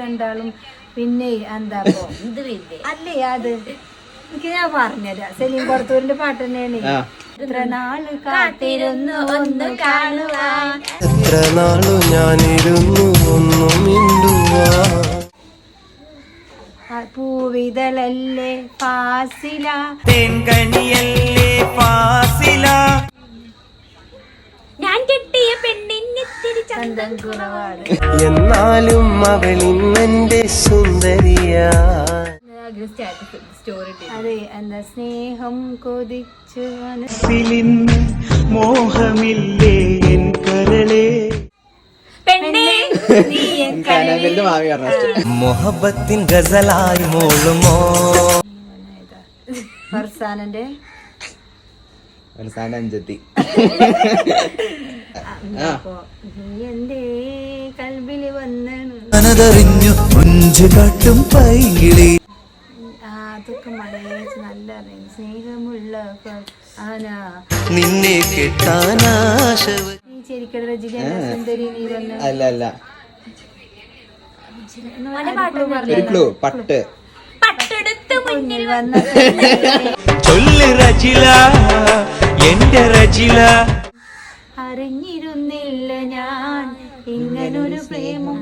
രണ്ടാളും പിന്നെ എന്താ അല്ലേ അത് എനിക്ക് ഞാൻ പറഞ്ഞുതരാം. സലീം പുറത്തൂരിന്റെ പാട്ട് തന്നെയാണ്. എത്ര നാള് കാത്തിരുന്നു ഒന്ന് കാണുവാൻ, എത്ര നാളു ഞാനിരുന്നു ഒന്നു മിണ്ടുവാൻ. പൂവിതളല്ലേ ഫാസില, തേൻകണിയല്ലേ ഫാസില, ഞാൻ കെട്ടിയ പെണ്ണിന്നിത്തിരി ചന്തം കുറവാണ്, എന്നാലും അവളിന്നെന്റെ സുന്ദരിയാ. അതെ എന്താ സ്നേഹം കൊതിച്ചു മനസ്സിലിന്ന് മോഹമില്ലേ എൻ കരളേ, മൊഹബത്തിൻ ഗസലായി മോളുമോ. ഫർസാനന്റെ അഞ്ചെത്തി എന്റെ കൽബില് വന്നാണ് മനതറിഞ്ഞു മുഞ്ചു കാട്ടും പൈകിളി. അതൊക്കെ മലയാളിച്ച് നല്ല അറിയാം. സ്നേഹമുള്ള ആനാ നിന്നെ കെട്ടാനാശ. നീ ശരിക്കും രചിക സുന്ദരി നീ വന്ന അല്ല അല്ല ഒരു ക്ലൂ പട്ട് പട്ടെടുത്ത് മുന്നിൽ വന്ന ചൊല്ല് റജില എന്റെ റജില. അറിഞ്ഞിരുന്നില്ല ഞാൻ ഇങ്ങനൊരു പ്രേമം